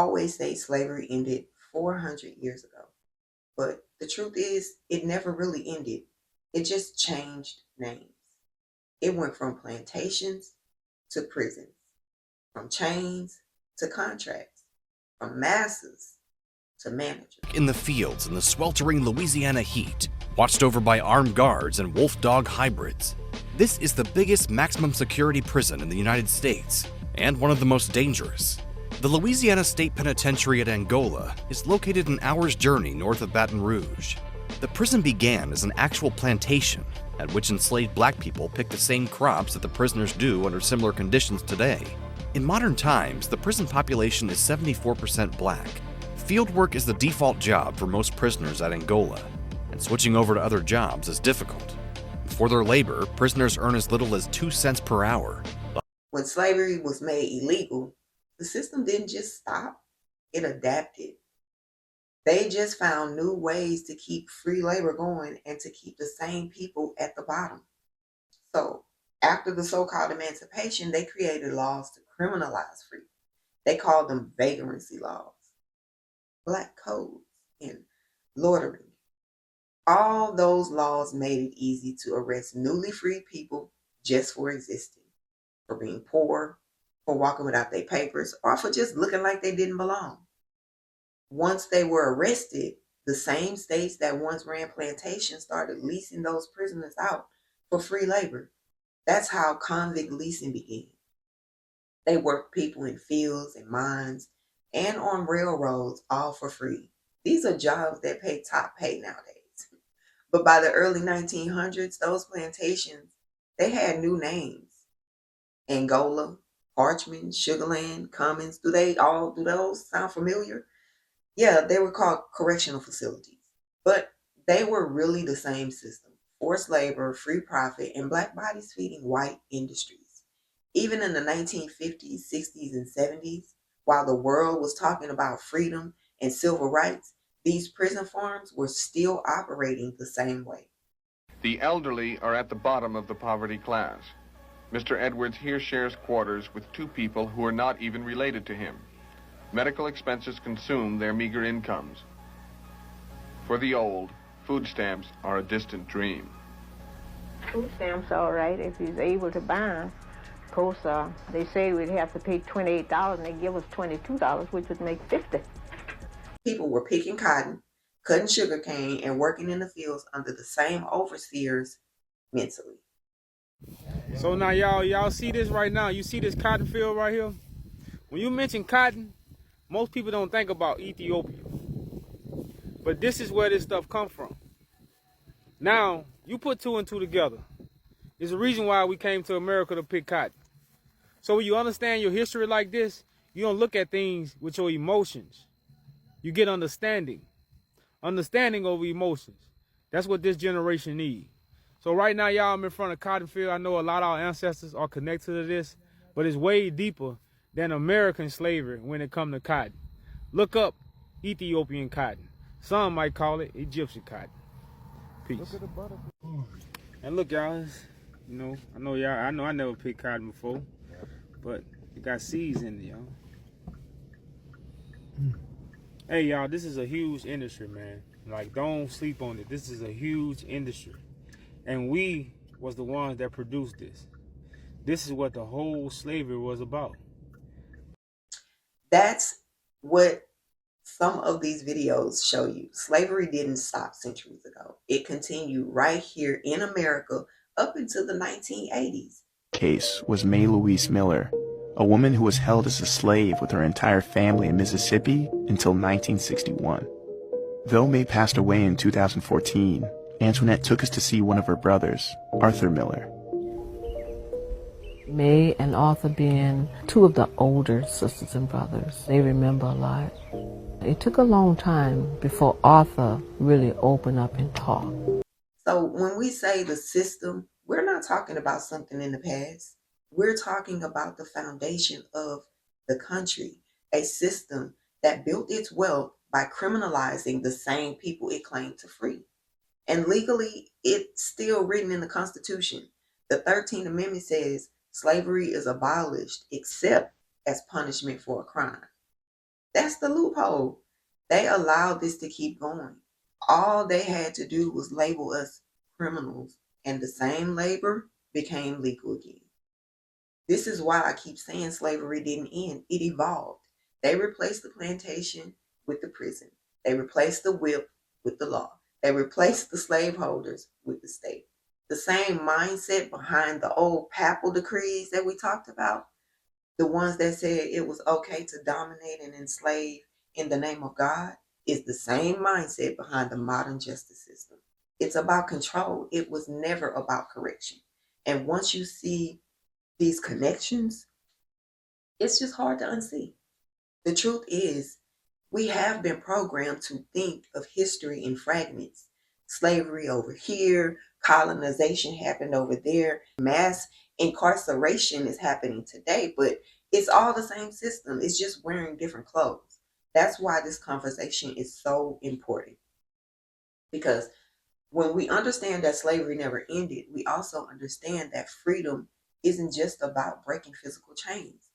always say slavery ended 400 years ago, but the truth is, it never really ended. It just changed names. It went from plantations to prisons, from chains to contracts, from masters to managers. In the fields in the sweltering Louisiana heat, watched over by armed guards and wolf dog hybrids. This is the biggest maximum security prison in the United States, and one of the most dangerous. The Louisiana State Penitentiary at Angola is located an hour's journey north of Baton Rouge. The prison began as an actual plantation, at which enslaved black people picked the same crops that the prisoners do under similar conditions today. In modern times, the prison population is 74% black. Fieldwork is the default job for most prisoners at Angola, and switching over to other jobs is difficult. For their labor, prisoners earn as little as 2 cents per hour. When slavery was made illegal, the system didn't just stop, it adapted. They just found new ways to keep free labor going and to keep the same people at the bottom. So, after the so-called emancipation, they created laws to criminalize free. They called them vagrancy laws, black codes, and loitering. All those laws made it easy to arrest newly freed people just for existing, for being poor, for walking without their papers, or for just looking like they didn't belong. Once they were arrested, the same states that once ran plantations started leasing those prisoners out for free labor. That's how convict leasing began. They worked people in fields and mines and on railroads all for free. These are jobs that pay top pay nowadays. But by the early 1900s, those plantations, they had new names. Angola, Parchment, Sugarland, Commons. Do those sound familiar? Yeah, they were called correctional facilities. But they were really the same system. Forced labor, free profit, and black bodies feeding white industries. Even in the 1950s, 60s, and 70s, while the world was talking about freedom and civil rights, these prison farms were still operating the same way. The elderly are at the bottom of the poverty class. Mr. Edwards here shares quarters with two people who are not even related to him. Medical expenses consume their meager incomes. For the old, food stamps are a distant dream. Food stamps all right if he's able to buy them. Of course, they say we'd have to pay $28 and they give us $22, which would make $50. People were picking cotton, cutting sugarcane, and working in the fields under the same overseers mentally. So now y'all see this right now. You see this cotton field right here? When you mention cotton, most people don't think about Ethiopia. But this is where this stuff comes from. Now, you put two and two together. There's a reason why we came to America to pick cotton. So when you understand your history like this, you don't look at things with your emotions. You get understanding. Understanding over emotions. That's what this generation needs. So right now, y'all, I'm in front of cotton field. I know a lot of our ancestors are connected to this, but it's way deeper than American slavery when it comes to cotton. Look up Ethiopian cotton. Some might call it Egyptian cotton. Peace. Look at the butterfly. And look, y'all, I know I never picked cotton before, but it got seeds in it, y'all. Hey, y'all, this is a huge industry, man. Like, don't sleep on it. This is a huge industry. And we was the ones that produced this. This is what the whole slavery was about. That's what some of these videos show you. Slavery didn't stop centuries ago. It continued right here in America up until the 1980s. Case was May Louise Miller, a woman who was held as a slave with her entire family in Mississippi until 1961. Though May passed away in 2014, Antoinette took us to see one of her brothers, Arthur Miller. May and Arthur being two of the older sisters and brothers, they remember a lot. It took a long time before Arthur really opened up and talked. So when we say the system, we're not talking about something in the past. We're talking about the foundation of the country, a system that built its wealth by criminalizing the same people it claimed to free. And legally, it's still written in the Constitution. The 13th Amendment says slavery is abolished except as punishment for a crime. That's the loophole. They allowed this to keep going. All they had to do was label us criminals, and the same labor became legal again. This is why I keep saying slavery didn't end, it evolved. They replaced the plantation with the prison, they replaced the whip with the law, they replaced the slaveholders with the state. The same mindset behind the old papal decrees that we talked about, the ones that said it was okay to dominate and enslave in the name of God, is the same mindset behind the modern justice system. It's about control. It was never about correction. And once you see these connections, it's just hard to unsee. The truth is, we have been programmed to think of history in fragments. Slavery over here, colonization happened over there, mass incarceration is happening today, but it's all the same system. It's just wearing different clothes. That's why this conversation is so important. Because when we understand that slavery never ended, we also understand that freedom isn't just about breaking physical chains.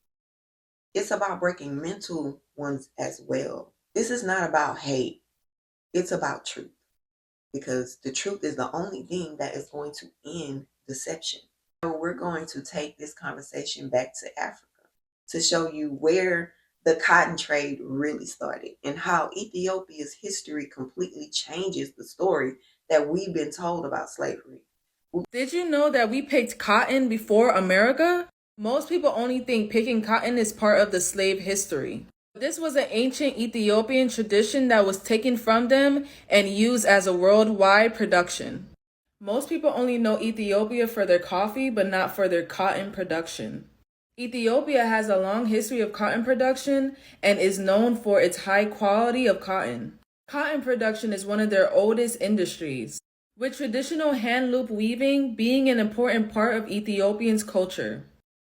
It's about breaking mental ones as well. This is not about hate. It's about truth. Because the truth is the only thing that is going to end deception. So we're going to take this conversation back to Africa to show you where the cotton trade really started and how Ethiopia's history completely changes the story that we've been told about slavery. Did you know that we picked cotton before America? Most people only think picking cotton is part of the slave history. This was an ancient Ethiopian tradition that was taken from them and used as a worldwide production. Most people only know Ethiopia for their coffee, but not for their cotton production. Ethiopia has a long history of cotton production and is known for its high quality of cotton. Cotton production is one of their oldest industries, with traditional hand loop weaving being an important part of Ethiopians' culture.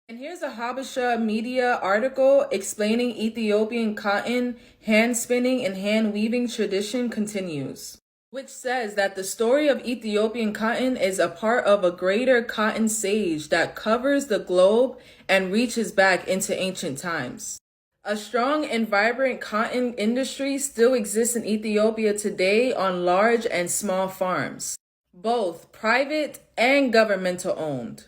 And here's a Habesha media article explaining Ethiopian cotton, hand spinning, and hand weaving tradition continues, which says that the story of Ethiopian cotton is a part of a greater cotton sage that covers the globe and reaches back into ancient times. A strong and vibrant cotton industry still exists in Ethiopia today on large and small farms, both private and governmental owned,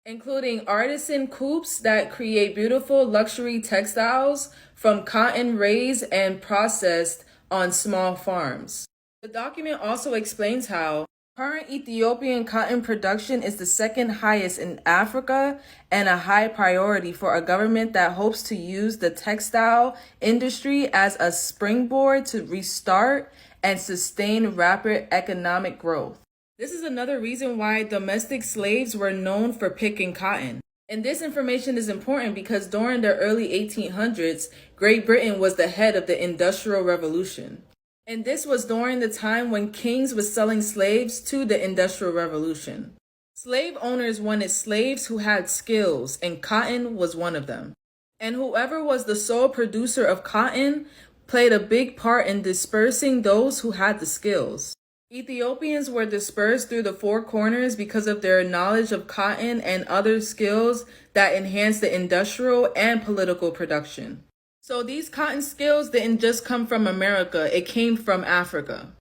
including artisan coops that create beautiful luxury textiles from cotton raised and processed on small farms. The document also explains how current Ethiopian cotton production is the second highest in Africa and a high priority for a government that hopes to use the textile industry as a springboard to restart and sustain rapid economic growth. This is another reason why domestic slaves were known for picking cotton. And this information is important because during the early 1800s, Great Britain was the head of the Industrial Revolution. And this was during the time when kings were selling slaves to the Industrial Revolution. Slave owners wanted slaves who had skills, and cotton was one of them. And whoever was the sole producer of cotton played a big part in dispersing those who had the skills. Ethiopians were dispersed through the four corners because of their knowledge of cotton and other skills that enhanced the industrial and political production. So these cotton skills didn't just come from America, it came from Africa.